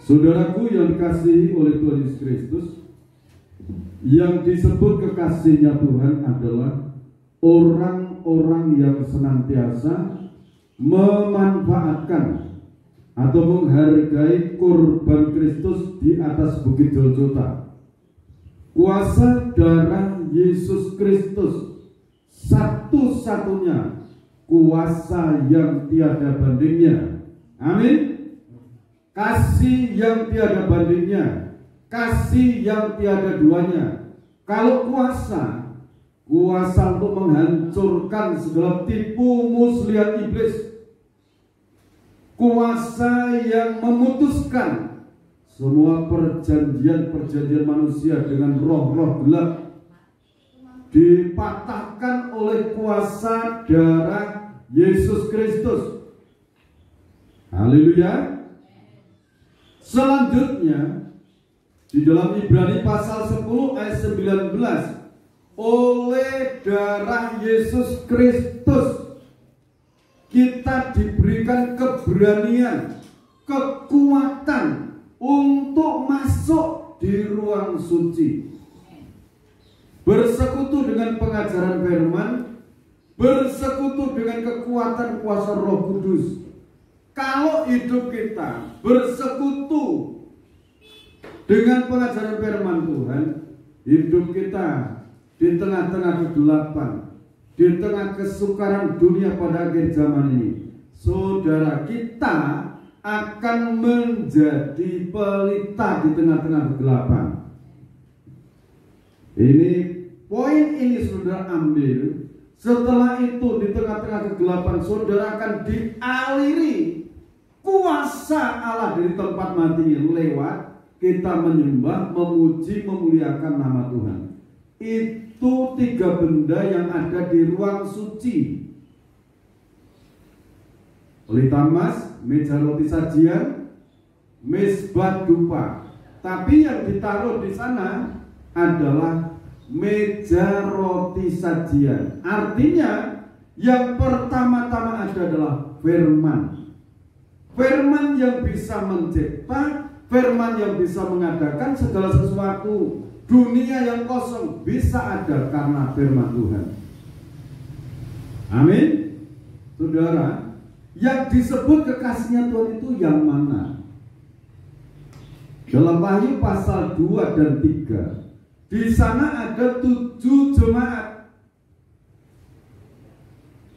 Saudaraku yang dikasihi oleh Tuhan Yesus Kristus, yang disebut kekasihnya Tuhan adalah orang-orang yang senantiasa memanfaatkan atau menghargai korban Kristus di atas Bukit Golgota. Kuasa darah Yesus Kristus satu-satunya kuasa yang tiada bandingnya. Amin. Kasih yang tiada bandingnya, kasih yang tiada duanya. Kalau kuasa untuk menghancurkan segala tipu muslihat iblis, kuasa yang memutuskan semua perjanjian manusia dengan roh-roh gelap, dipatahkan oleh kuasa darah Yesus Kristus. Haleluya. Selanjutnya di dalam Ibrani pasal 10 ayat 19, oleh darah Yesus Kristus kita diberikan keberanian, kekuatan untuk masuk di ruang suci, bersekutu dengan pengajaran firman, bersekutu dengan kekuatan kuasa Roh Kudus. Kalau hidup kita bersekutu dengan pengajaran firman Tuhan, hidup kita di tengah-tengah kegelapan, di tengah kesukaran dunia pada akhir zaman ini, saudara, kita akan menjadi pelita di tengah-tengah kegelapan. Ini poin ini saudara ambil. Setelah itu di tengah-tengah kegelapan saudara akan dialiri kuasa Allah dari tempat matinya lewat kita menyembah, memuji, memuliakan nama Tuhan. Itu tiga benda yang ada di ruang suci: pelita emas, meja roti sajian, mezbah dupa. Tapi yang ditaruh di sana adalah meja roti sajian. Artinya Yang pertama-tama ada adalah firman. Firman yang bisa mencipta, firman yang bisa mengadakan segala sesuatu. Dunia yang kosong bisa ada karena firman Tuhan. Amin. Saudara, yang disebut kekasihnya Tuhan itu yang mana? Dalam Wahyu pasal 2 dan 3, di sana ada 7 jemaat.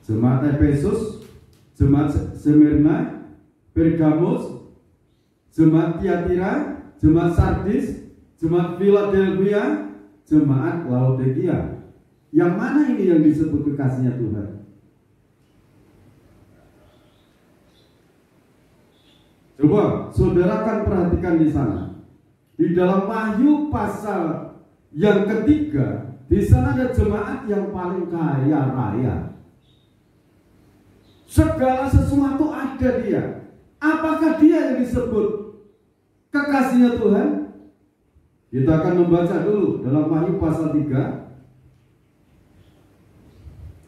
Jemaat Efesus, jemaat Smyrna, Pergamus, jemaat Tiatira, jemaat Sardis, jemaat Philadelphia, jemaat Laodikia. Yang mana ini yang disebut kekasihnya Tuhan? Coba saudara kan perhatikan di sana. Di dalam Wahyu pasal yang ketiga, di sana ada jemaat yang paling kaya raya. Segala sesuatu ada dia. Apakah dia yang disebut kekasihnya Tuhan? Kita akan membaca dulu dalam Wahyu pasal 3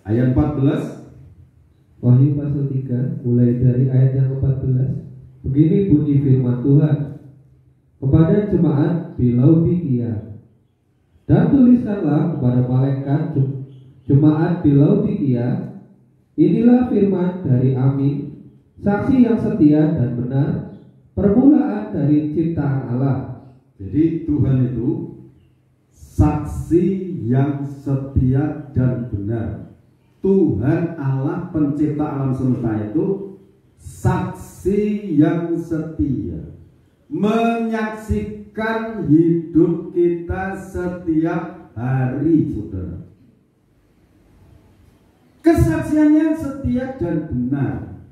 ayat 14. Wahyu pasal 3 mulai dari ayat yang 14. Begini bunyi firman Tuhan kepada jemaat di Laodikia. Dan tuliskanlah kepada malaikat jemaat di Laodikia, inilah firman dari Amin, saksi yang setia dan benar, permulaan dari ciptaan Allah. Jadi Tuhan itu saksi yang setia dan benar. Tuhan Allah pencipta alam semesta itu saksi yang setia, menyaksikan hidup kita setiap hari, saudara. Kesaksiannya setia dan benar.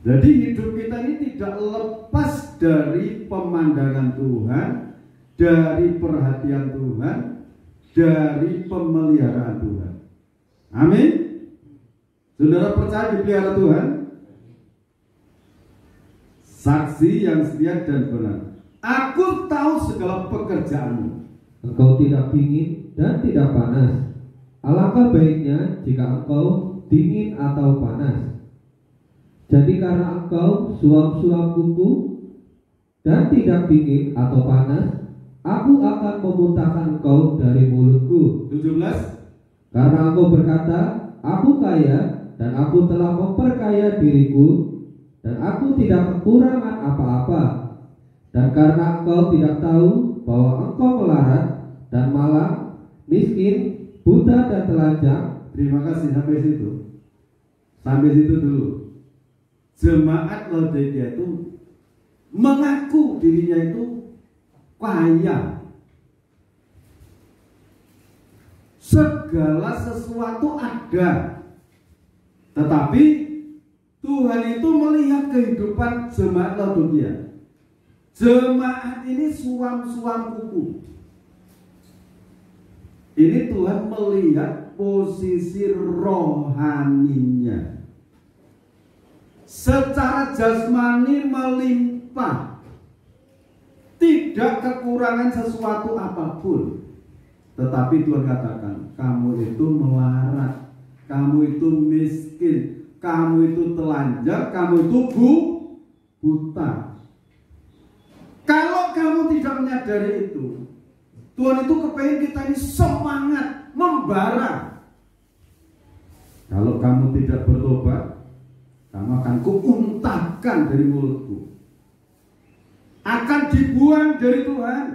Jadi hidup kita ini tidak lepas dari pemandangan Tuhan, dari perhatian Tuhan, dari pemeliharaan Tuhan. Amin. Saudara percaya dipelihara Tuhan? Saksi yang setia dan benar. Aku tahu segala pekerjaanmu. Engkau tidak dingin dan tidak panas. Alangkah baiknya jika engkau dingin atau panas. Jadi karena engkau suam-suam kuku dan tidak dingin atau panas, aku akan memuntahkan engkau dari mulutku. 17. Karena engkau berkata, aku kaya dan aku telah memperkaya diriku, dan aku tidak kekurangan apa-apa. Dan karena engkau tidak tahu bahwa engkau melarat dan malang, miskin, buta dan telanjang. Terima kasih sampai situ. Sampai situ dulu. Jemaat Laodikia itu mengaku dirinya itu kaya. Segala sesuatu ada. Tetapi Tuhan itu melihat kehidupan jemaat Laodikia. Jemaat ini suam-suam kuku. Ini Tuhan melihat posisi rohaninya. Secara jasmani melimpah, tidak kekurangan sesuatu apapun. Tetapi Tuhan katakan, kamu itu melarat, kamu itu miskin, kamu itu telanjang, kamu itu buta. Kalau kamu tidak menyadari itu, Tuhan itu kepengen kita ini semangat, membara. Kalau kamu tidak bertobat, kamu akan kuuntahkan dari mulutku, akan dibuang dari Tuhan.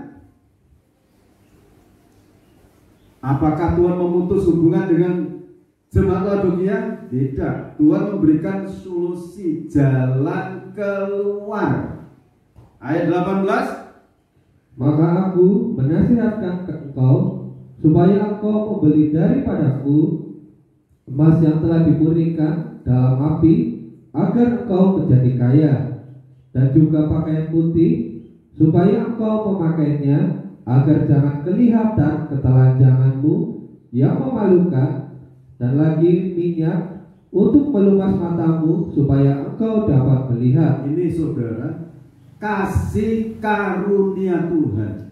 Apakah Tuhan memutus hubungan dengan jemaat Laodikia? Tidak. Tuhan memberikan solusi, jalan keluar. Ayat 18. Maka aku menasihatkan ke engkau supaya engkau membeli daripadaku emas yang telah dimurnikan dalam api, agar engkau menjadi kaya, dan juga pakaian putih, supaya engkau memakainya, agar jangan kelihatan ketelanjanganmu yang memalukan, dan lagi minyak untuk melumas matamu, supaya engkau dapat melihat. Ini saudara, kasih karunia Tuhan.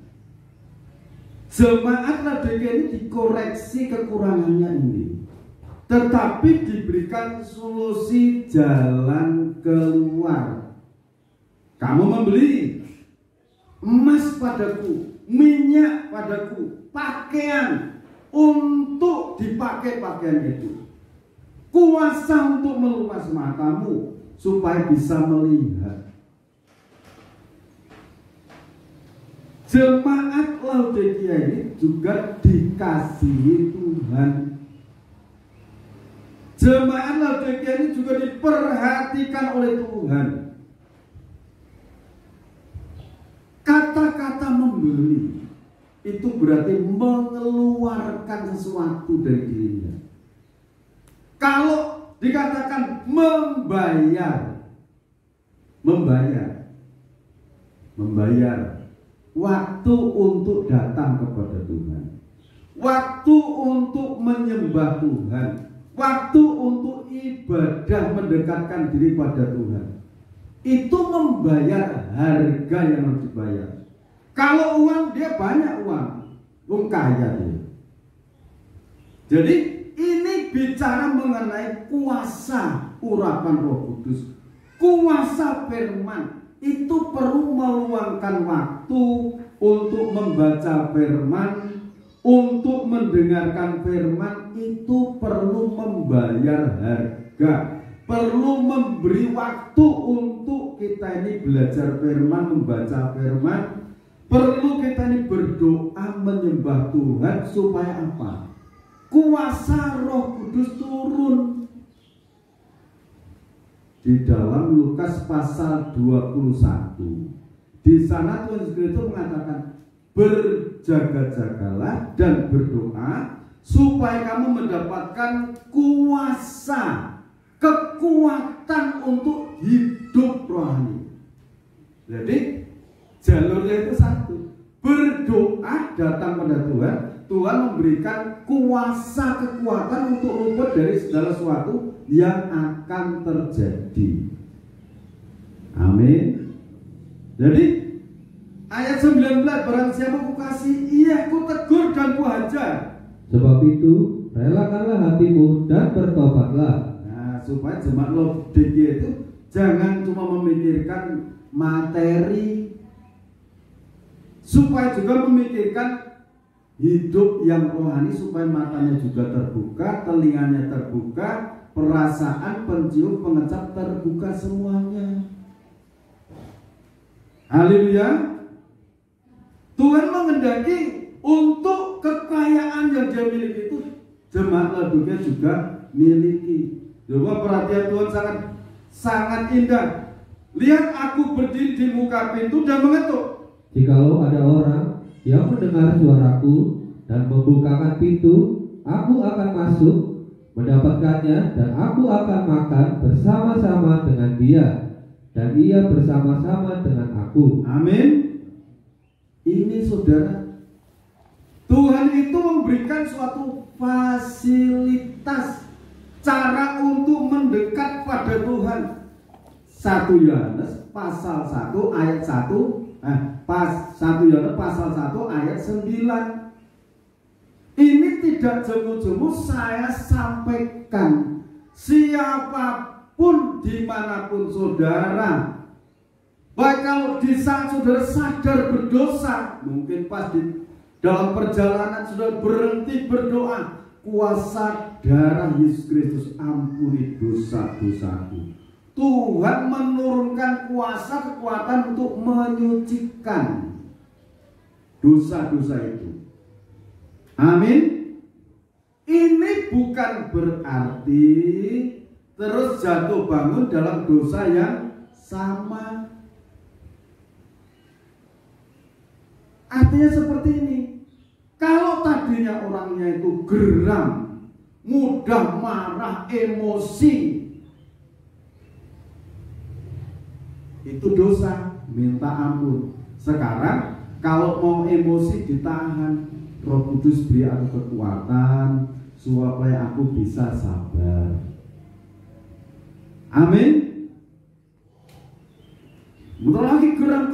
Jemaat Laodikia ini dikoreksi kekurangannya ini. tetapi diberikan solusi jalan keluar. Kamu membeli emas padaku, minyak padaku, pakaian untuk dipakai pakaian itu, kuasa untuk melupas matamu supaya bisa melihat. Jemaat Laodikia ini juga dikasihi Tuhan. Jemaat Laodikia ini juga diperhatikan oleh Tuhan. Kata-kata membeli itu berarti mengeluarkan sesuatu dari dirinya. Kalau dikatakan membayar waktu untuk datang kepada Tuhan, waktu untuk menyembah Tuhan, waktu untuk ibadah mendekatkan diri pada Tuhan, itu membayar harga yang harus dibayar. Kalau uang, dia banyak uang kaya dia. Jadi ini bicara mengenai kuasa urapan Roh Kudus, kuasa firman. Itu perlu meluangkan waktu untuk membaca firman, untuk mendengarkan firman. Itu perlu membayar harga, perlu memberi waktu untuk kita ini belajar firman, membaca firman. Perlu kita ini berdoa menyembah Tuhan supaya apa? Kuasa Roh Kudus turun. Di dalam Lukas pasal 21, di sana Tuhan Yesus Kristus mengatakan, berjaga-jagalah dan berdoa supaya kamu mendapatkan kuasa, kekuatan untuk hidup rohani. Jadi jalurnya itu satu, berdoa datang pada Tuhan. Tuhan memberikan kuasa, kekuatan untuk luput dari segala sesuatu yang akan terjadi. Amin. Jadi ayat 19, barang siapa ku kasih, ia ku tegur dan ku hajar. Sebab itu relakanlah hatimu dan bertobatlah. Nah, supaya jemaat Laodikia itu jangan cuma memikirkan materi, supaya juga memikirkan hidup yang rohani, supaya matanya juga terbuka, telinganya terbuka, perasaan, pencium, pengecap terbuka semuanya. Haleluya. Tuhan mengendaki untuk kekayaan yang dia miliki itu jemaat Laodikia juga miliki. Coba perhatian Tuhan sangat indah. Lihat, aku berdiri di muka pintu dan mengetuk. Jikalau ada orang yang mendengar suaraku dan membukakan pintu, aku akan masuk, mendapatkannya, dan aku akan makan bersama-sama dengan dia, dan ia bersama-sama dengan aku. Amin. Ini saudara, Tuhan itu memberikan suatu fasilitas, cara untuk mendekat pada Tuhan. 1 Yohanes pasal 1 ayat 1, 1 Yohanes pasal 1 ayat 9. Ini tidak jemu-jemu saya sampaikan. Siapapun dimanapun saudara, baik kalau di saat saudara sadar berdosa, mungkin pas di dalam perjalanan sudah berhenti berdoa, kuasa darah Yesus Kristus ampuni dosa-dosaku. Tuhan menurunkan kuasa, kekuatan untuk menyucikan dosa-dosa itu. Amin. Ini bukan berarti terus jatuh bangun dalam dosa yang sama. Artinya seperti ini. Kalau tadinya orangnya itu geram, mudah marah, emosi, itu dosa, minta ampun. Sekarang kalau mau emosi ditahan, Roh Kudus beri aku kekuatan supaya aku bisa sabar. Amin. Bentar lagi geram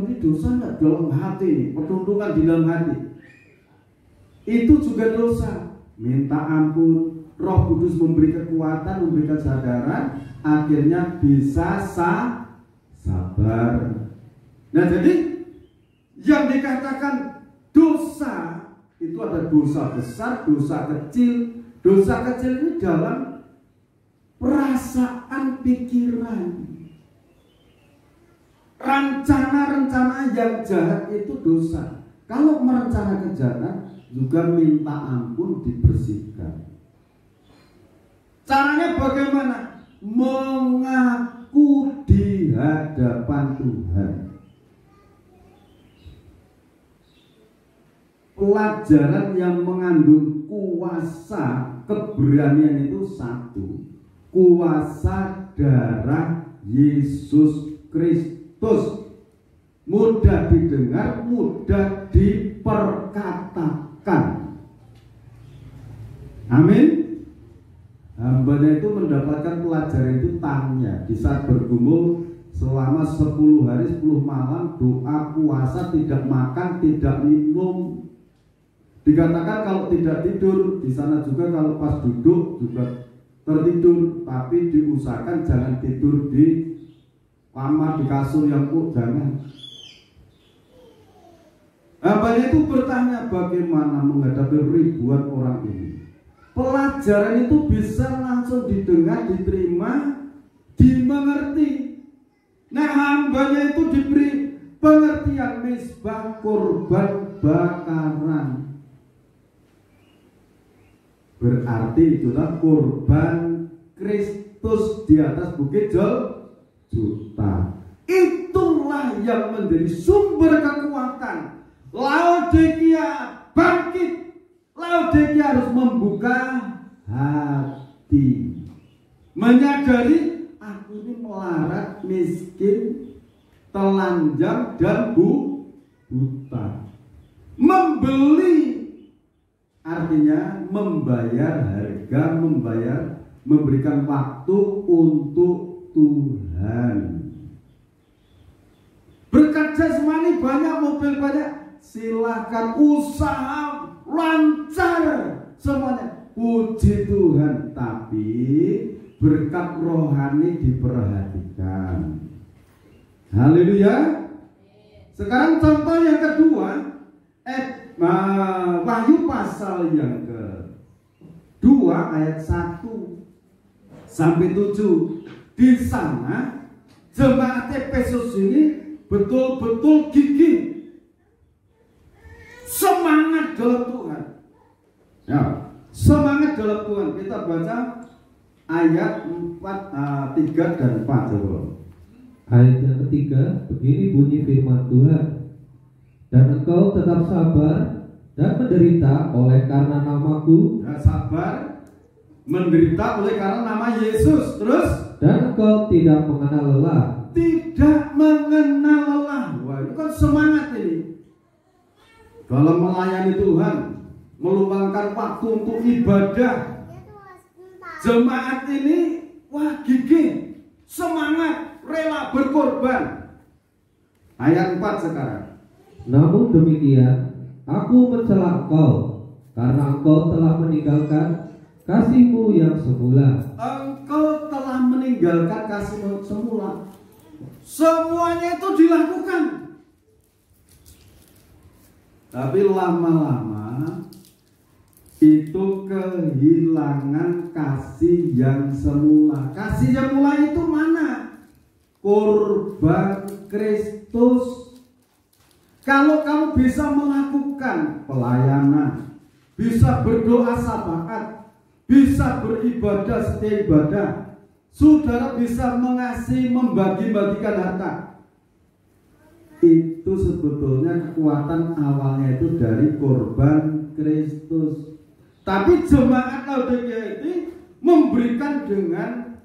ini dosa enggak dalam hati ini, perundungan di dalam hati. Itu juga dosa. Minta ampun, Roh Kudus memberi kekuatan, memberi kesadaran, akhirnya bisa sabar. Nah, jadi yang dikatakan dosa itu ada dosa besar, dosa kecil. Dosa kecil ini dalam perasaan, pikiran, rencana-rencana yang jahat itu dosa. Kalau merencana kejahatan juga minta ampun, dibersihkan. Caranya bagaimana? Mengaku di hadapan Tuhan. Pelajaran yang mengandung kuasa keberanian itu satu, kuasa darah Yesus Kristus. Mudah didengar, mudah diperkatakan. Amin. Hambanya itu mendapatkan pelajaran itu tanya di saat bergumul selama 10 hari 10 malam, doa puasa, tidak makan, tidak minum. Dikatakan kalau tidak tidur di sana juga, kalau pas duduk juga tertidur, tapi diusahakan jangan tidur di kamar, di kasur yang jangan. Hambanya itu bertanya bagaimana menghadapi ribuan orang ini. Pelajaran itu bisa langsung didengar, diterima, dimengerti. Nah, hambanya itu diberi pengertian misbah korban bakaran. Berarti itulah korban Kristus di atas bukit Juta. Itulah yang menjadi sumber kekuatan. Laodikia bangkit. Laodikia harus membuka hati, menyadari aku ini melarat, miskin, telanjang, dan buta. Membeli artinya membayar harga, memberikan waktu untuk Tuhan. Berkat jasmani banyak, mobil banyak, silahkan usaha lancar semuanya, puji Tuhan. Tapi berkat rohani diperhatikan. Haleluya. Sekarang contoh yang kedua, Wahyu pasal yang ke-2 ayat 1 sampai 7. Di sana jemaat Efesus ini betul-betul gigih, semangat dalam Tuhan. Ya, semangat dalam Tuhan. Kita baca ayat 3 dan 4 coba. Ayat yang ketiga, begini bunyi firman Tuhan. Dan engkau tetap sabar dan menderita oleh karena namaku. Ya, sabar, menderita oleh karena nama Yesus. Terus, dan engkau tidak mengenal lelah. Tidak mengenal lelah. Wah, itu kan semangat ini. Dalam melayani Tuhan, meluangkan waktu untuk ibadah. Jemaat ini, wah gigih, semangat, rela berkorban. Ayat 4 sekarang. Namun demikian, aku mencela engkau, karena engkau telah meninggalkan kasihmu yang semula. Engkau telah meninggalkan kasihmu semula. Semuanya itu dilakukan, tapi lama-lama itu kehilangan kasih yang semula. Kasih yang semula itu mana? Korban Kristus. Kalau kamu bisa melakukan pelayanan, bisa berdoa syafaat, bisa beribadah setiap ibadah, saudara bisa mengasihi, membagi-bagikan harta, itu sebetulnya kekuatan awalnya itu dari korban Kristus. Tapi jemaat Laodikia ini memberikan dengan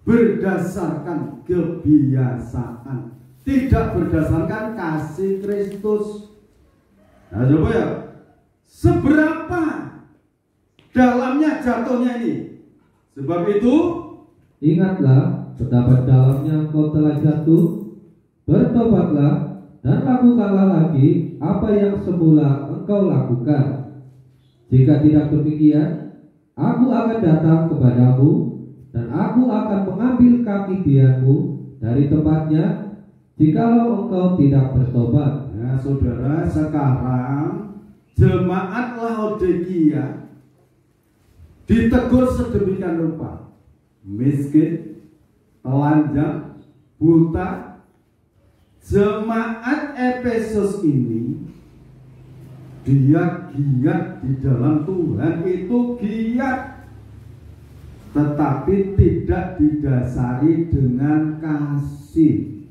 berdasarkan kebiasaan, tidak berdasarkan kasih Kristus. Nah, coba ya, seberapa dalamnya jatuhnya ini? Sebab itu, ingatlah betapa dalamnya engkau telah jatuh, bertobatlah dan lakukanlah lagi apa yang semula engkau lakukan. Jika tidak demikian, aku akan datang kepadamu, dan aku akan mengambil kaki dianmu dari tempatnya, jikalau engkau tidak bertobat. Ya saudara, sekarang jemaat Laodikia ditegur sedemikian rupa. Miskin, telanjang, buta. Jemaat Efesus ini dia giat di dalam Tuhan, itu giat, tetapi tidak didasari dengan kasih.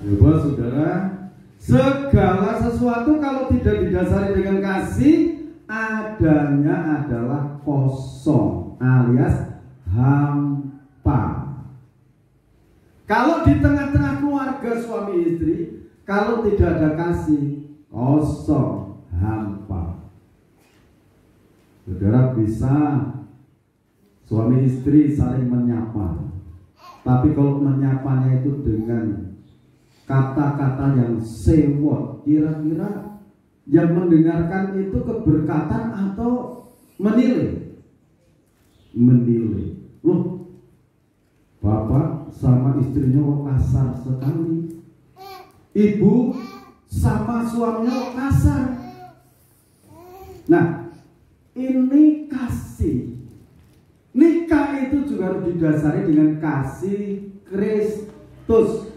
Coba saudara, segala sesuatu kalau tidak didasari dengan kasih, adanya adalah kosong alias hampa. Kalau di tengah-tengah keluarga suami istri, kalau tidak ada kasih, kosong, hampa. Saudara, bisa suami istri saling menyapa, tapi kalau menyapanya itu dengan kata-kata yang sewot, kira-kira yang mendengarkan itu keberkatan atau menilai? Menilai. Loh, bapak sama istrinya kok kasar sekali, ibu sama suaminya kok kasar. Nah, ini kasih. Nikah itu juga harus didasari dengan kasih Kristus.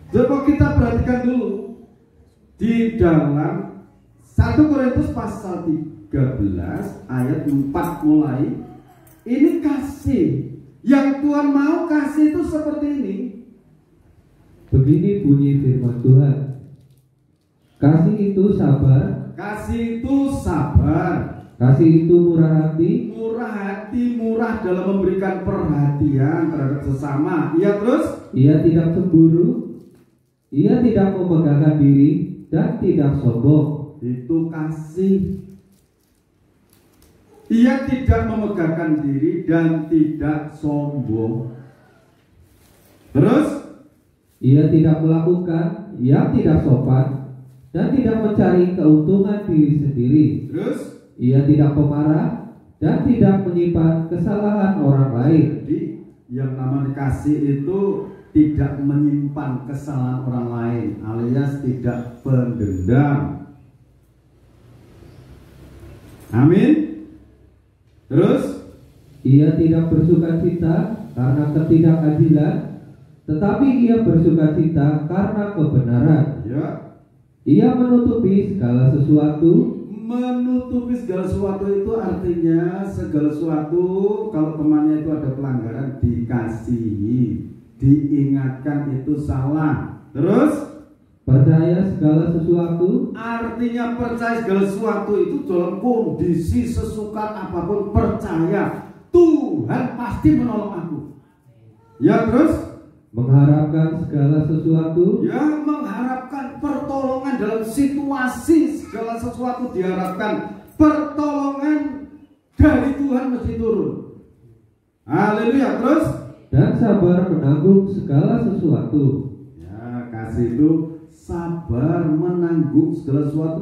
Coba kita perhatikan dulu di dalam 1 Korintus pasal 13 ayat 4 mulai. Ini kasih yang Tuhan mau kasih itu seperti ini. Begini bunyi firman Tuhan. Kasih itu sabar. Kasih itu sabar. Kasih itu murah hati. Murah hati, murah dalam memberikan perhatian terhadap sesama. Ia terus. Ia tidak cemburu. Ia tidak memegahkan diri dan tidak sombong. Itu kasih. Ia tidak memegahkan diri dan tidak sombong. Terus, ia tidak melakukan yang tidak sopan dan tidak mencari keuntungan diri sendiri. Terus, ia tidak pemarah dan tidak menyimpan kesalahan orang lain. Jadi, yang namanya kasih itu tidak menyimpan kesalahan orang lain, alias tidak pendendam. Amin. Terus, ia tidak bersukacita karena ketidakadilan, tetapi ia bersukacita karena kebenaran. ya, Ia menutupi segala sesuatu. menutupi segala sesuatu itu artinya segala sesuatu kalau temannya itu ada pelanggaran dikasihi, diingatkan itu salah. Terus, Percaya segala sesuatu. artinya percaya segala sesuatu itu dalam kondisi sesukat apapun, percaya Tuhan pasti menolong aku. Ya, terus Mengharapkan segala sesuatu. ya, mengharapkan pertolongan dalam situasi segala sesuatu, diharapkan pertolongan dari Tuhan mesti turun. Haleluya. Terus, Dan sabar menanggung segala sesuatu. ya, kasih itu sabar menanggung segala sesuatu.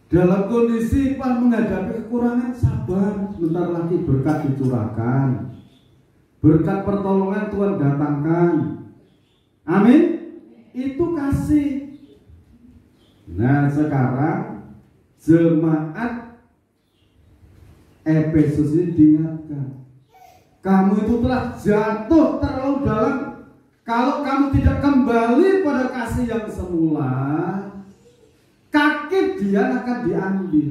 Dalam kondisi menghadapi kekurangan, sabar. Sebentar lagi berkat dicurahkan, berkat pertolongan Tuhan datangkan. Amin. Itu kasih. Nah, sekarang jemaat Efesus ini diingatkan, kamu itu telah jatuh terlalu dalam. Kalau kamu tidak kembali pada kasih yang semula, kaki dia akan diambil.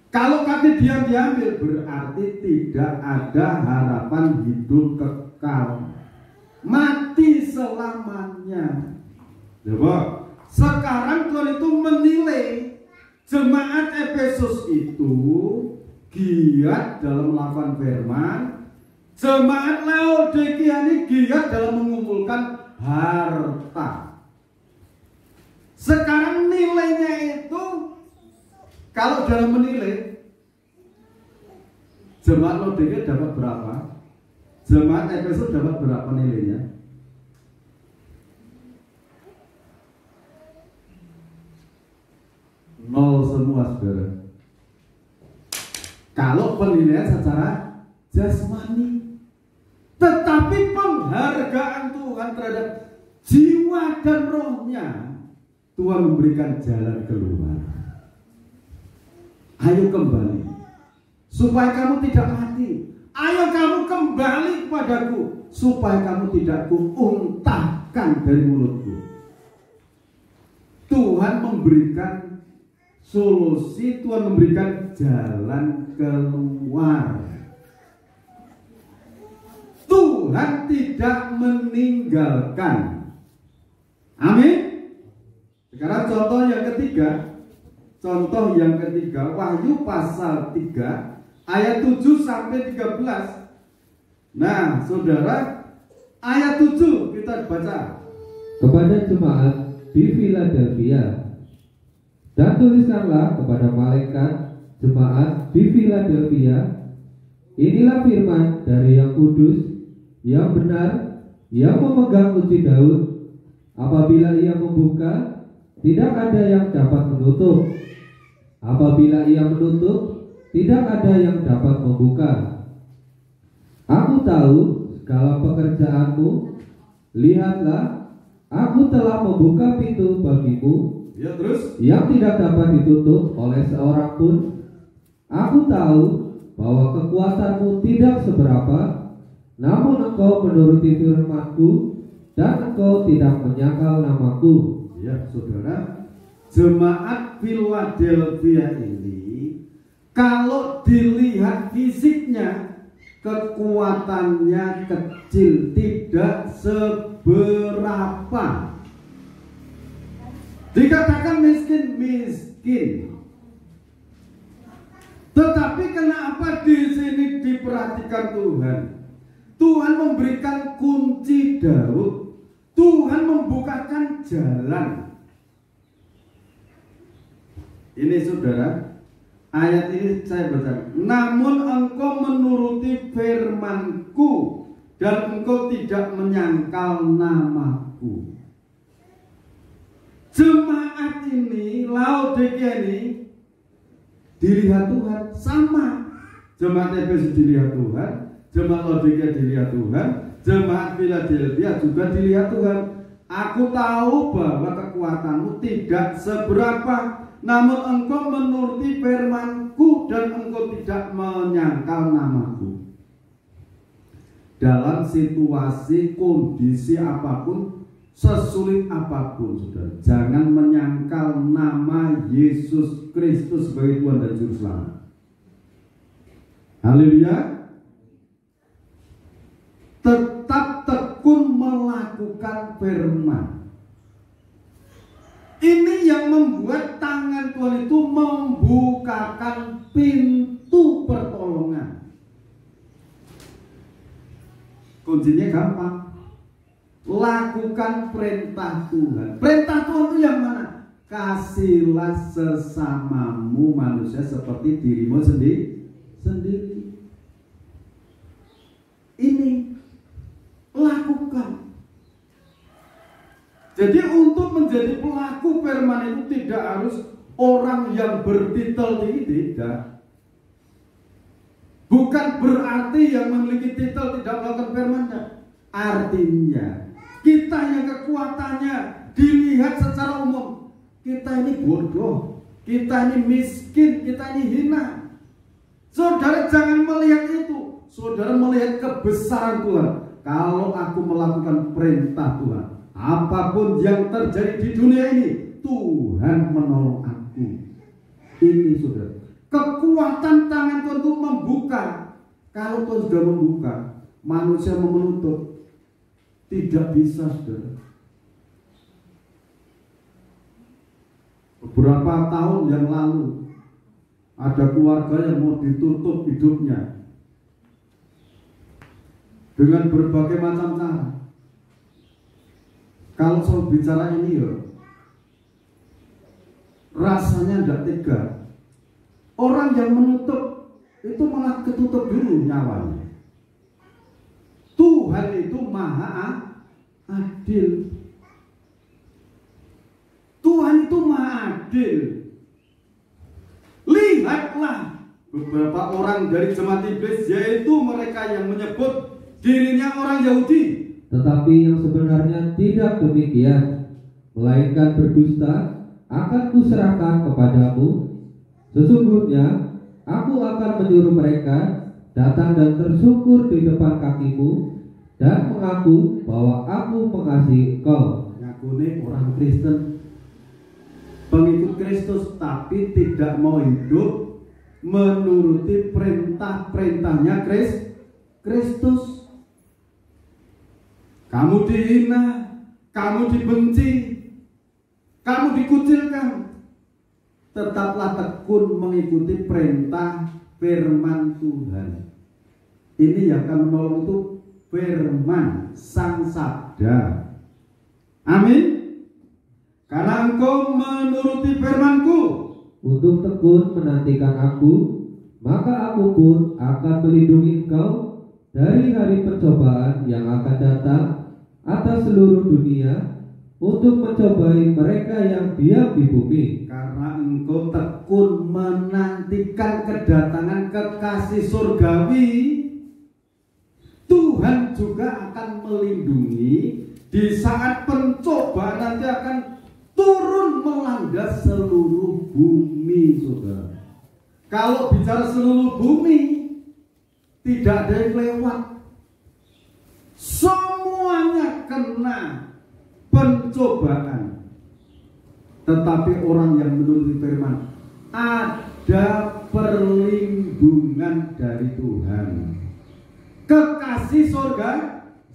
Kalau kaki dia diambil, berarti tidak ada harapan hidup kekal, mati selamanya. Coba sekarang Tuhan itu menilai jemaat Efesus itu giat dalam melakukan firman. Jemaat Laodikia ini giat dalam mengumpulkan harta. Sekarang nilainya itu, kalau dalam menilai, jemaat Laodikia dapat berapa? Jemaat Efesus dapat berapa nilainya? semua, saudara. Kalau penilaian secara jasmani, tetapi penghargaan Tuhan terhadap jiwa dan rohnya, Tuhan memberikan jalan keluar. Ayo kembali, supaya kamu tidak mati. Ayo kamu kembali kepadaku, supaya kamu tidak kuuntahkan dari mulutku. Tuhan memberikan solusi, Tuhan memberikan jalan keluar. Tuhan tidak meninggalkan. Amin. Sekarang contoh yang ketiga. Contoh yang ketiga, Wahyu pasal 3 ayat 7 sampai 13. Nah, saudara, ayat 7 kita baca. Kepada jemaat di Philadelphia, dan tuliskanlah kepada malaikat jemaat di Philadelphia, inilah firman dari yang kudus, yang benar, yang memegang kunci Daud. Apabila ia membuka, tidak ada yang dapat menutup. Apabila ia menutup, tidak ada yang dapat membuka. Aku tahu segala pekerjaanmu. Lihatlah, aku telah membuka pintu bagimu, Ya, terus? yang tidak dapat ditutup oleh seorang pun. Aku tahu bahwa kekuatanmu tidak seberapa, namun engkau menuruti firman-Ku, dan engkau tidak menyangkal namaku. Ya, saudara, jemaat Philadelphia ini, kalau dilihat fisiknya, kekuatannya kecil, tidak seberapa. Dikatakan miskin. Tetapi kenapa di sini diperhatikan Tuhan? Tuhan memberikan kunci Daud. Tuhan membukakan jalan. Ini saudara, ayat ini saya baca. Namun engkau menuruti firman-Ku, dan engkau tidak menyangkal namaku. Jemaat ini, Laodikia ini, dilihat Tuhan sama. Jemaat Efesus dilihat Tuhan, jemaat Laodikia dilihat Tuhan, jemaat Philadelphia juga dilihat Tuhan. Aku tahu bahwa kekuatanmu tidak seberapa, namun engkau menuruti firman-Ku dan engkau tidak menyangkal namaku. Dalam situasi, kondisi apapun, sesulit apapun, saudara, jangan menyangkal nama Yesus Kristus sebagai Tuhan dan Juru Selamat. Haleluya. Tetap tekun melakukan firman. Ini yang membuat tangan Tuhan itu membukakan pintu pertolongan. Kuncinya gampang. Lakukan perintah Tuhan. Perintah Tuhan itu yang mana? Kasihlah sesamamu manusia seperti dirimu sendiri. Ini lakukan. Jadi untuk menjadi pelaku firman itu tidak harus orang yang bertitel tinggi, tidak. Bukan berarti yang memiliki titel tidak melakukan firman-Nya. Artinya kita yang kekuatannya dilihat secara umum, kita ini bodoh, kita ini miskin, kita ini hina. Saudara jangan melihat itu. Saudara melihat kebesaran Tuhan. Kalau aku melakukan perintah Tuhan, apapun yang terjadi di dunia ini, Tuhan menolong aku. Ini saudara, kekuatan tangan Tuhan itu membuka. Kalau Tuhan sudah membuka, manusia mau menutup, tidak bisa, saudara. Beberapa tahun yang lalu, ada keluarga yang mau ditutup hidupnya dengan berbagai macam cara. Kalau saya bicara ini ya, rasanya tidak tega. Orang yang menutup itu malah ketutup dulu nyawanya. Tuhan itu maha adil. Tuhan itu maha adil. Lihatlah beberapa orang dari jemaat iblis, yaitu mereka yang menyebut dirinya orang Yahudi, tetapi yang sebenarnya tidak demikian, melainkan berdusta, akan kuserahkan kepadamu. Sesungguhnya aku akan menyuruh mereka datang dan tersungkur di depan kakimu dan mengaku bahwa aku mengasihi engkau. Ngakune orang Kristen, pengikut Kristus, tapi tidak mau hidup menuruti perintah-perintahnya Kristus. Kamu dihina, kamu dibenci, kamu dikucilkan, tetaplah tekun mengikuti perintah firman Tuhan. Ini yang akan menolong itu firman Sang Sabda. Amin. Karena engkau menuruti firman-Ku Untuk tekun menantikan aku, maka aku pun akan melindungi engkau dari hari pencobaan yang akan datang atas seluruh dunia untuk mencobai mereka yang diam di bumi. karena engkau tekun menantikan kedatangan kekasih surgawi, Tuhan juga akan melindungi di saat pencobaan nanti akan turun melanda seluruh bumi, saudara. Kalau bicara seluruh bumi, tidak ada yang lewat. Semuanya kena pencobaan. Tetapi orang yang menuruti firman, ada perlindungan dari Tuhan. Kekasih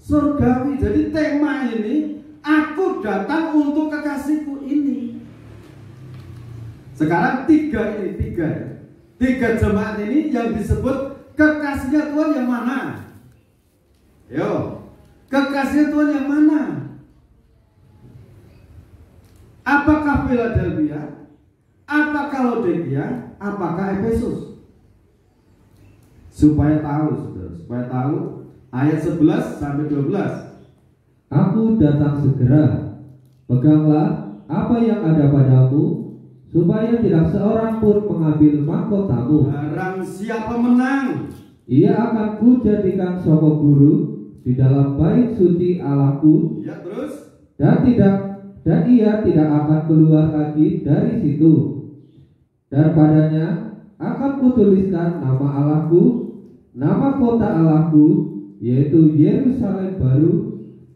surgawi. Jadi tema ini, aku datang untuk kekasihku ini. Sekarang tiga jemaat ini yang disebut kekasihnya Tuhan yang mana? Yo, kekasihnya Tuhan yang mana? Apakah Philadelphia? Apakah Laodikia? Apakah Efesus? Supaya tahu, ayat 11 sampai 12. Aku datang segera, peganglah apa yang ada padamu, supaya tidak seorang pun mengambil mahkotamu. Barang siapa menang, ia akan kujadikan sokok guru di dalam bait suci Allahku, ya terus, dan ia tidak akan keluar lagi dari situ. Dan padanya akan kutuliskan nama Allahku, nama kota Allahku, yaitu Yerusalem baru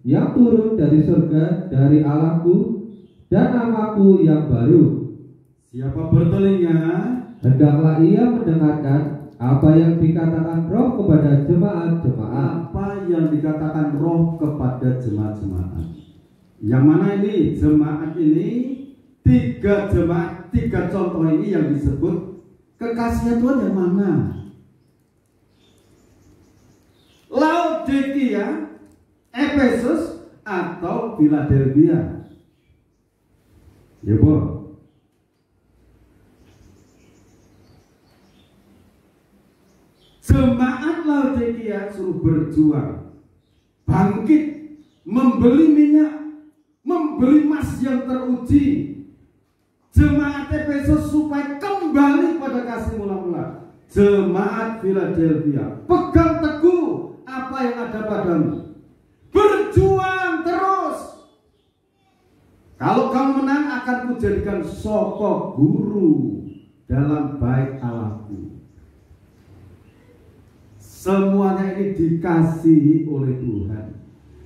yang turun dari surga dari Allahku, dan namaku yang baru. Siapa bertelinga, Hendaklah ia mendengarkan apa yang dikatakan Roh kepada jemaat-jemaat. apa yang dikatakan Roh kepada jemaat-jemaat. Yang mana ini? Jemaat ini, tiga contoh ini yang disebut kekasihnya Tuhan yang mana? Laodikia, Efesus, atau Philadelphia? Ya, Bu. Jemaat Laodikia suruh berjuang, bangkit, membeli minyak, membeli emas yang teruji. Jemaat Efesus supaya kembali pada kasih mula-mula. Jemaat Philadelphia, pegang teguh apa yang ada padamu, berjuang terus. Kalau kamu menang, akan kujadikan sokok guru dalam bait Allahku. Semuanya ini dikasihi oleh Tuhan.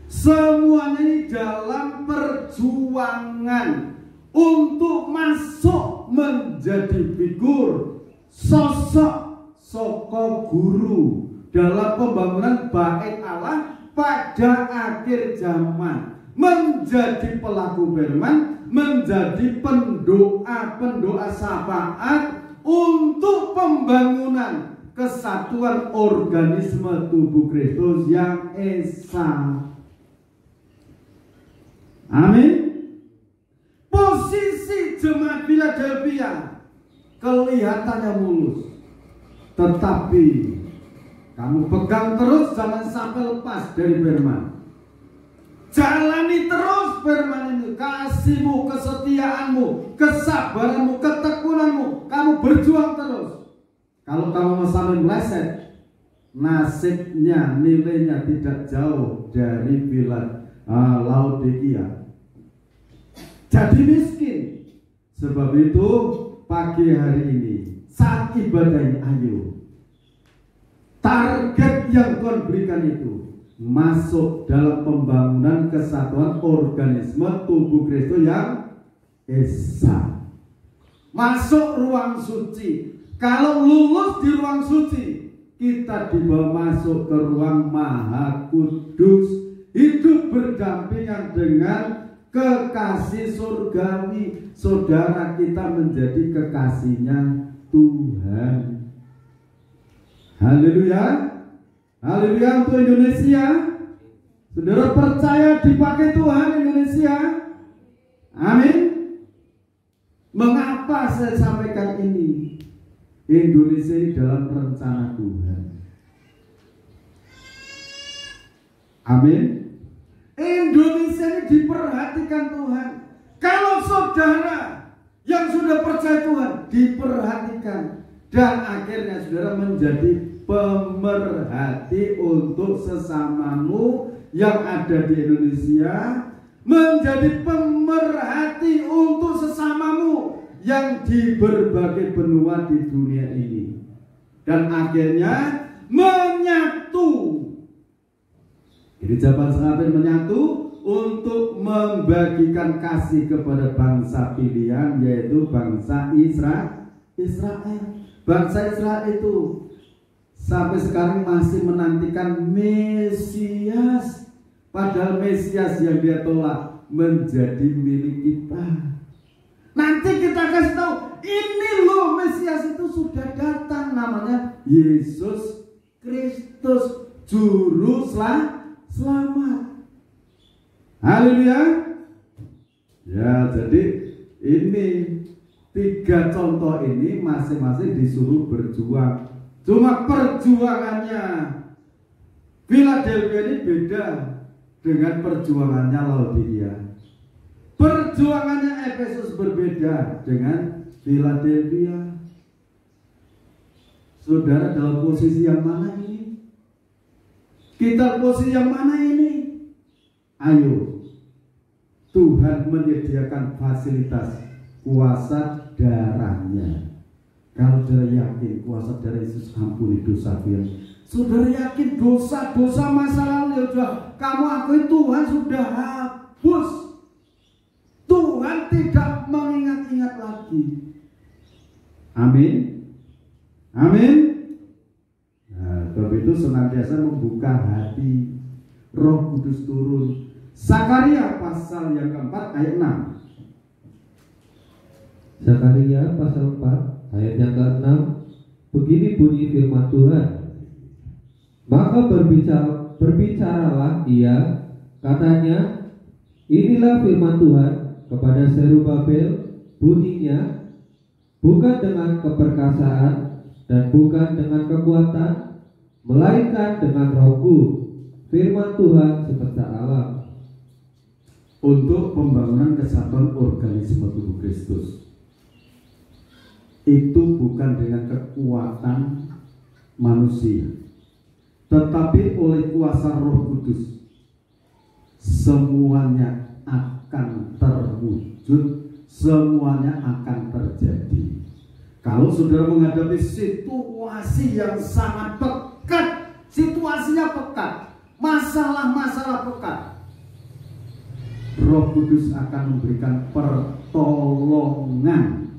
Semuanya ini dalam perjuangan untuk masuk menjadi figur sosok soko guru dalam pembangunan bait Allah pada akhir zaman, menjadi pelaku firman, menjadi pendoa syafaat untuk pembangunan kesatuan organisme tubuh Kristus yang esa. Amin. Posisi jemaat Philadelphia kelihatannya mulus, tetapi kamu pegang terus, jangan sampai lepas dari firman. Jalani terus firman ini, kasihmu, kesetiaanmu, kesabaranmu, ketekunan pembangunanmu, kamu berjuang terus. Kalau kamu sampai meleset, nasibnya, nilainya tidak jauh dari Laodikia. Jadi miskin. Sebab itu pagi hari ini, saat ibadah ini, ayo target yang Tuhan berikan itu masuk dalam pembangunan kesatuan organisme tubuh Kristus yang esa. Masuk ruang suci. Kalau lulus di ruang suci, kita dibawa masuk ke ruang Maha Kudus, hidup berdampingan dengan kekasih surgawi. Saudara, kita menjadi kekasihnya Tuhan. Haleluya. Haleluya untuk Indonesia. Saudara percaya dipakai Tuhan Indonesia? Amin. Mengapa saya sampaikan ini? Indonesia ini dalam rencana Tuhan. Amin. Indonesia ini diperhatikan Tuhan. Kalau saudara yang sudah percaya Tuhan diperhatikan, dan akhirnya saudara menjadi pemerhati untuk sesamamu yang ada di Indonesia, menjadi pemerhati untuk sesamamu yang di berbagai benua di dunia ini, dan akhirnya menyatu. Gereja Panserapen menyatu untuk membagikan kasih kepada bangsa pilihan, yaitu bangsa Israel. Bangsa Israel itu sampai sekarang masih menantikan Mesias, padahal Mesias yang dia tolak menjadi milik kita. Nanti kita kasih tahu, ini loh Mesias itu sudah datang, namanya Yesus Kristus, juru selamat. Haleluya. Ya, jadi ini 3 contoh ini masing-masing disuruh berjuang. Cuma perjuangannya Philadelphia ini beda dengan perjuangannya Laodikia. Perjuangannya Efesus berbeda dengan Philadelphia. Saudara dalam posisi yang mana ini? Kita posisi yang mana ini? Ayo, Tuhan menyediakan fasilitas kuasa darahnya. Kalau saudara yakin kuasa darah Yesus ampuni dosa kalian, saudara yakin dosa-dosa masa lalu yang sudah kamu akui Tuhan sudah hapus. Tuhan tidak mengingat-ingat lagi. Amin. Amin. Nah, sebab itu senantiasa membuka hati, Roh Kudus turun. Zakaria pasal yang keempat ayat 6. Zakaria pasal 4 ayat yang ke-6. Begini bunyi firman Tuhan. Maka berbicaralah ia, katanya, inilah firman Tuhan kepada Zerubabel, bunyinya, bukan dengan keperkasaan dan bukan dengan kekuatan, melainkan dengan Rohku, firman Tuhan semesta alam. Untuk pembangunan kesatuan organisme tubuh Kristus, itu bukan dengan kekuatan manusia, tetapi oleh kuasa Roh Kudus. Semuanya akan terwujud, semuanya akan terjadi. Kalau saudara menghadapi situasi yang sangat pekat, situasinya pekat, masalah-masalah pekat, Roh Kudus akan memberikan pertolongan.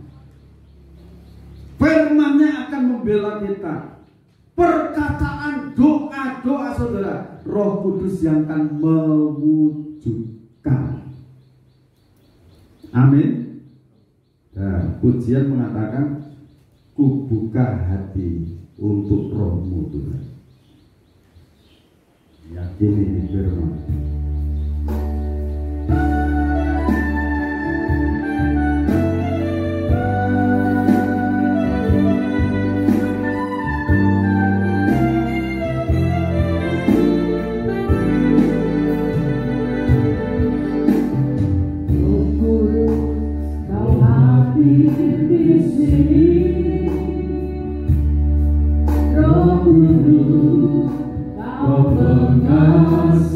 Firman-Nya akan membela kita. Perkataan doa-doa saudara, Roh Kudus yang akan mewujudkan. Amin. Nah, pujian mengatakan, ku buka hati untuk Roh-Mu Tuhan. Yakin ini firman. This guru, kau pengasihiku,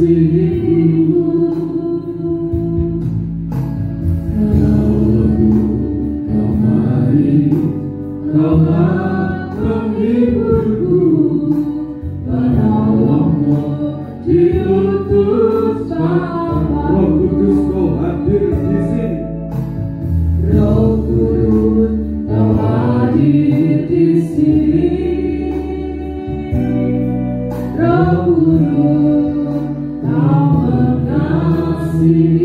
kau mari, kau penghiburku, penolongmu diutus Bapa. Roh Kudus kau hadir di sini. Roh Kudus kau hadir di sini. Roh Kudus kau mengasihiku,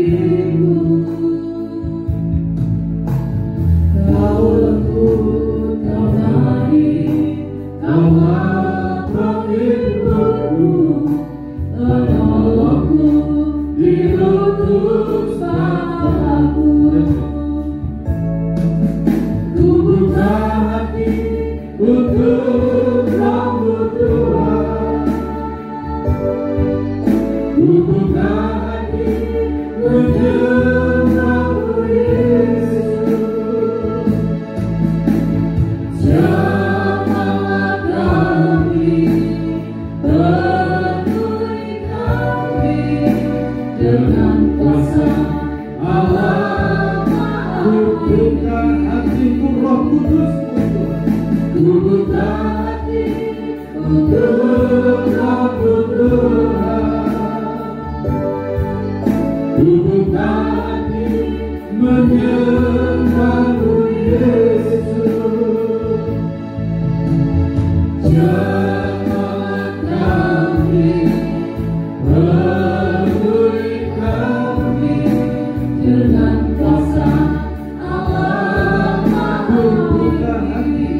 kau lembut, kau baik, kau penghiburku, penolongku diutus Bapa-Ku. Ku buka hati untuk Roh-Mu Tuhan, ku buka hati untuk Roh-Mu Yesus. Jamalah kami, penuhi kami dengan kuasa Allah. Ku buka hatiku Roh Kudus, ku buka hati untuk Roh-Mu Tuhan, ku buka hati menyembah-Mu Yesus. Jamalah kami, penuhi kami dengan kuasa Allah Maha Tinggi.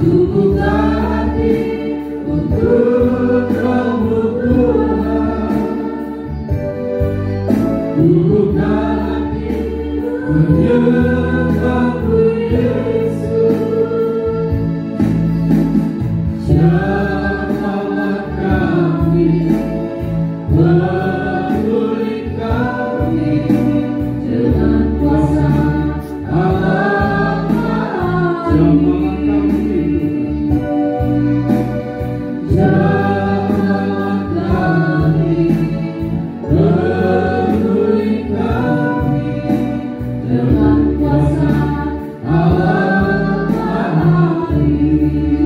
Ku buka hati untuk Roh-Mu Tuhan, ku buka hati menyembah-Mu Yesus. Jamalah kami, penuhi kami dengan kuasa Allah Maha Tinggi. Jamalah kami, penuhi kami dengan kuasa Allah Maha Tinggi.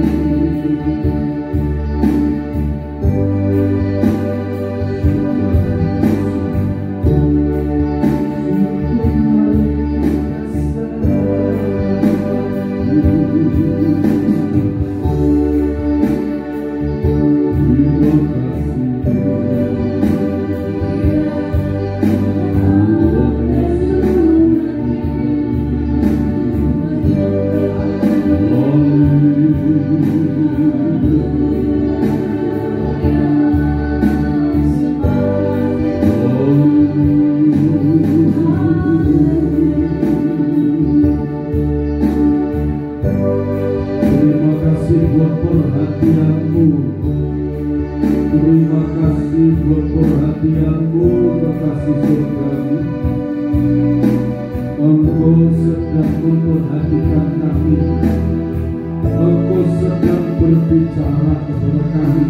Terima kasih buat perhatianmu, terima kasih buat perhatianmu, kekasih surgawi. Engkau sedang memperhatikan kami, Engkau sedang berbicara kepada kami.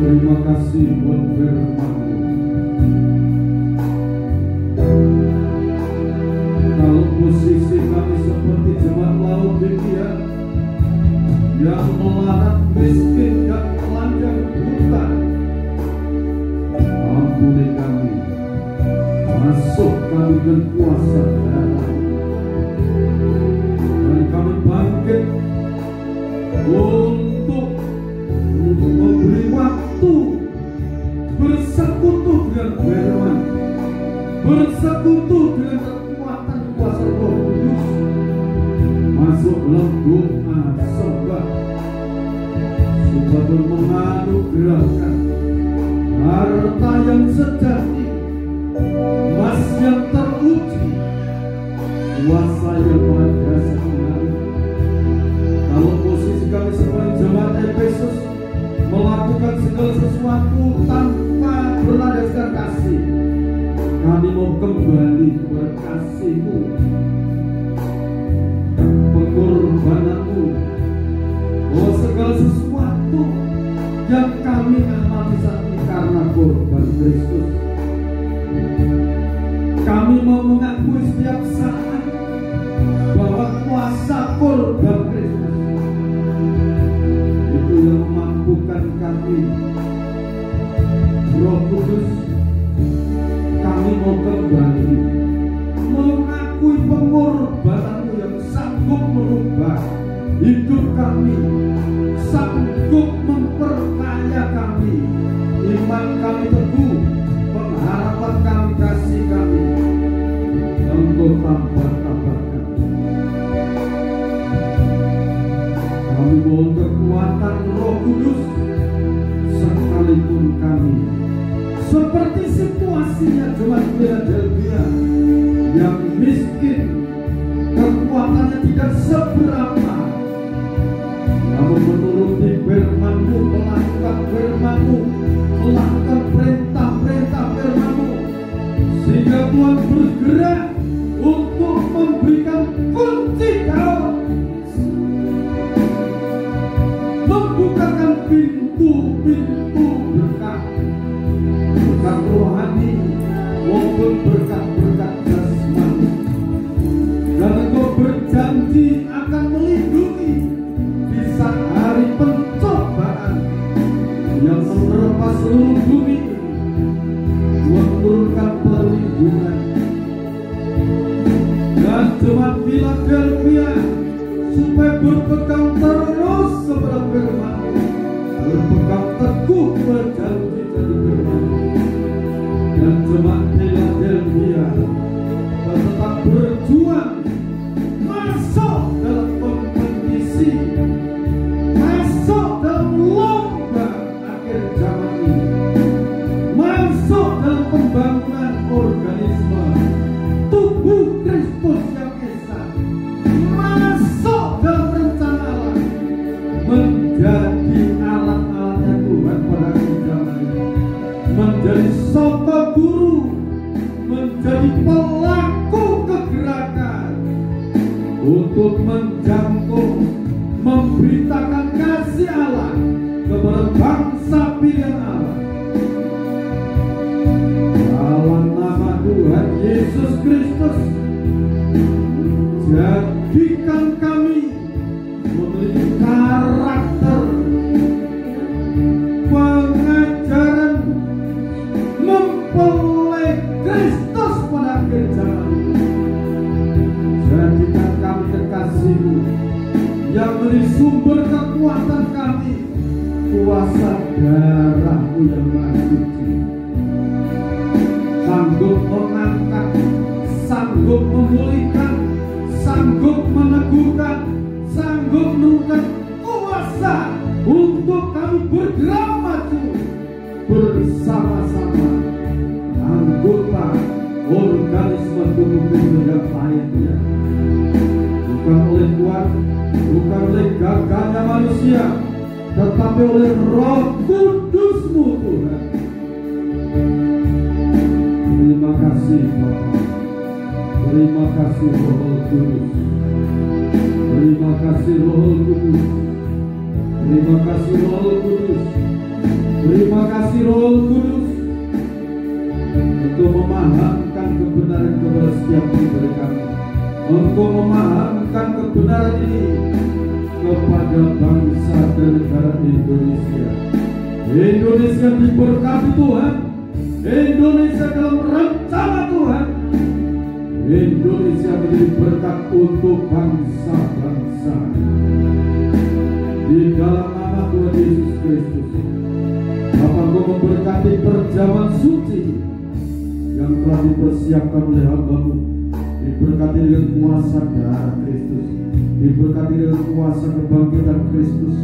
Terima kasih buat firman-Mu. Kalau posisi kami seperti jemaat Laodikia yang melarat, miskin, dan telanjang buta, ampuni kami, masuk kami dengan kuasa darah, dan kami bangkit untuk memberi waktu bersekutu dengan firman, bersekutu dengan kekuatan kuasa Roh Kudus, masuk dalam doa sembah, supaya menganugerahkan harta yang sejati, emas yang teruji, kuasa yang maha dahsyat. Kalau posisi kami seperti jemaat Efesus melakukan segala sesuatu tanpa berlandaskan kasih, kami mau kembali kepada kasih-Mu. korban Kristus. Itu yang memampukan kami. Roh Kudus, kami mau kembali mengakui pengorbananmu yang sanggup merubah hidup kami, sanggup memperkaya kami, iman kami teguh, pengharapan kami, kasih kami. Engkau tambah-tambahkan. Kami mohon kekuatan Roh Kudus, sekalipun kami seperti situasinya jemaat Philadelphia yang miskin, kekuatannya tidak seberapa, namun menuruti firman-Mu, melakukan firman-Mu, melakukan perintah-perintah firman-Mu, sehingga Tuhan bergerak untuk memberikan kunci dalam, membukakan pintu-pintu berkat, berkat rohani maupun berkat-berkat jasmani. Dan Engkau berjanji akan melindungi di saat hari pencobaan yang menerpa seluruh bumi ini. Tuhan turunkan perlindungan. Dan jemaat Philadelphia supaya berpegang terus kepada firman-Mu, berpegang teguh pada janji-janji firman-Mu. Dan jemaat Philadelphia tetap berjuang masuk dalam kompetisi, masuk dalam lomba akhir zaman ini, masuk dalam pembangunan organisme tubuh Kristus yang esa, masuk dalam rencana Allah, menjadi alat-alatnya Tuhan pada akhir zaman ini, menjadi sopa guru, menjadi pelaku kegerakan untuk menjangkau, memberitakan kasih Allah kepada bangsa pilihan Allah. Dalam nama Tuhan Yesus Kristus, jadikan kami memiliki karakter pengajaran mempelai Kristus pada akhir zaman. Jadikan kami kekasih-Mu yang menjadi sumber kekuatan kami, kuasa darah-Mu yang maha suci, sanggup mengangkat, sanggup memulihkan, sanggup meneguhkan, sanggup menurunkan kuasa untuk kami bergerak maju bersama-sama anggota organisme tubuh Kristus yang lainnya. Bukan oleh kuat, bukan oleh gagahnya manusia, tetapi oleh Roh Kudus-Mu Tuhan. Terima kasih Bapa, terima kasih Roh Kudus, terima kasih Roh Kudus, terima kasih Roh Kudus, terima kasih Roh Kudus. Engkau memahamkan kebenaran kepada setiap dari kami. Engkau memahamkan kebenaran ini kepada bangsa dan negara Indonesia. Indonesia diberkati Tuhan, Indonesia dalam rencana Tuhan, Indonesia menjadi berkat untuk bangsa-bangsa. Di dalam nama Tuhan Yesus Kristus, Bapa, Engkau memberkati perjamuan suci yang telah dipersiapkan oleh hamba-Mu, diberkati dengan kuasa darah Kristus, diberkati dengan kuasa kebangkitan Kristus,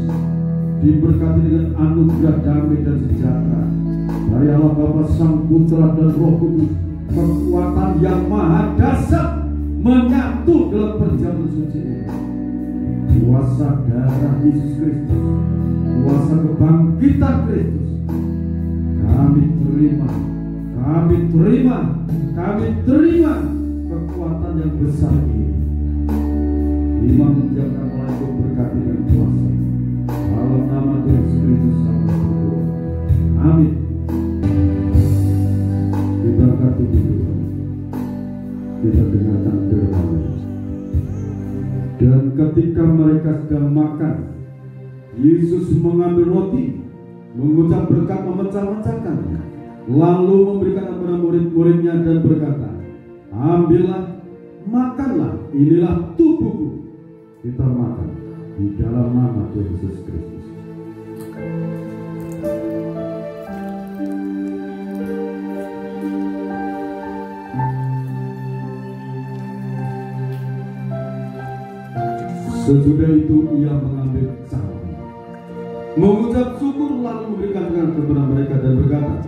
diberkati dengan anugerah damai dan sejahtera dari Allah Bapa, Sang Putra dan Roh Kudus. Kekuatan yang maha dahsyat menyatu dalam perjamuan suci ini. Kuasa darah Yesus Kristus, kuasa kebangkitan Kristus, kami terima, kami terima, kami terima kekuatan yang besar ini. Imam menjaga mulai berkati dan kuasa. Dalam nama Tuhan Yesus Kristus sama berdoa. Amin. Kita angkat tubuh Tuhan, kita dengarkan firman-Nya. Dan ketika mereka sedang makan, Yesus mengambil roti, mengucap berkat, memecah-mecahkannya, lalu memberikan kepada murid-muridnya dan berkata, ambillah, makanlah, inilah tubuhku. Kita makan di dalam nama Tuhan Yesus Kristus. Sesudah itu ia mengambil cawan, mengucap syukur, lalu memberikan kepada mereka dan berkata,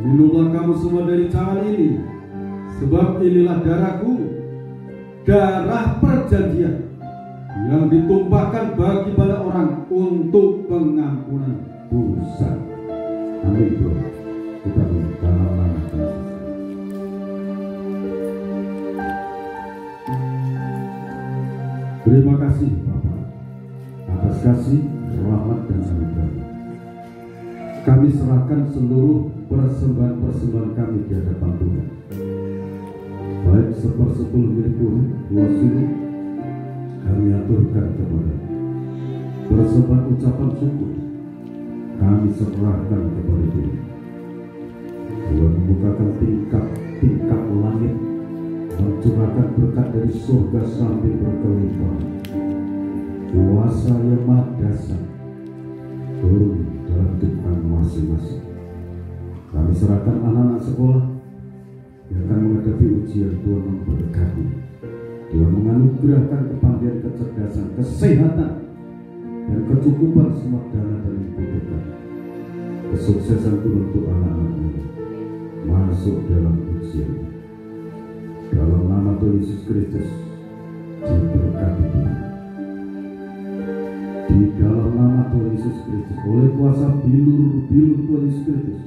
minumlah kamu semua dari cawan ini, sebab inilah darahku, darah perjanjian yang ditumpahkan bagi banyak orang untuk pengampunan dosa. Amin. Kita dalam nama Yesus. Terima kasih Bapa atas kasih, rahmat dan anugerah. Kami serahkan seluruh persembahan-persembahan kami di hadapan Tuhan, baik 1/10 milik Tuhan, 2/10 kami aturkan kepada persembahan ucapan syukur, kami serahkan kepada Tuhan. Tuhan membukakan tingkap langit, mencurahkan berkat dari surga sambil berkelimpahan. Kuasa yang maha dahsyat turun dalam hidup kami masing-masing. Kami serahkan anak-anak sekolah yang akan menghadapi ujian. Tuhan memberkati, Tuhan menganugerahkan kepandaian, kecerdasan, kesehatan, dan kecukupan semua dana dan dibutuhkan. Kesuksesan Tuhan untuk anak-anaknya masuk dalam ujian. Dalam nama Tuhan Yesus Kristus diberkati Tuhan. Di dalam nama Tuhan Yesus Kristus, oleh kuasa bilur-bilur Tuhan Yesus Kristus,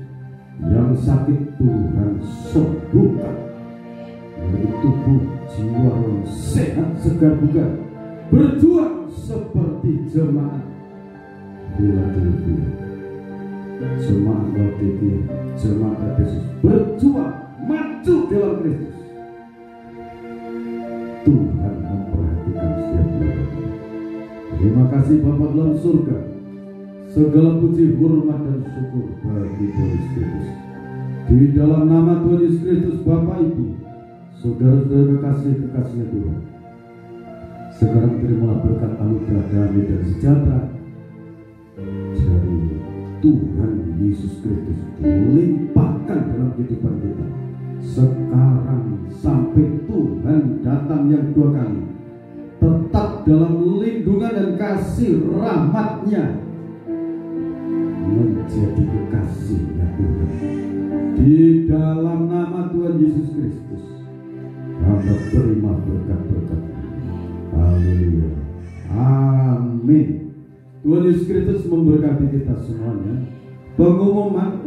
yang sakit Tuhan sembuhkan, menjadi tubuh jiwa yang sehat, segar bugar, berjuang seperti jemaat Philadelphia, jemaat Laodikia, jemaat Efesus, berjuang maju dalam Kristus. Tuhan memperhatikan setiap pribadi. Terima kasih Bapa dalam surga. Segala puji, hormat dan syukur bagi Tuhan Yesus Kristus. Di dalam nama Tuhan Yesus Kristus, Bapak Ibu, saudara-saudara kekasih-kekasihnya Tuhan, sekarang terimalah berkat anugerah damai dan sejahtera dari Tuhan Yesus Kristus dilimpahkan dalam kehidupan kita sekarang sampai Tuhan datang yang dua kali. Tetap dalam lindungan dan kasih rahmat-Nya, menjadi kekasihnya Tuhan. Di dalam nama Tuhan Yesus Kristus, hamba terima berkat-berkat. Haleluya. Amin. Tuhan Yesus Kristus memberkati kita semuanya. Pengumuman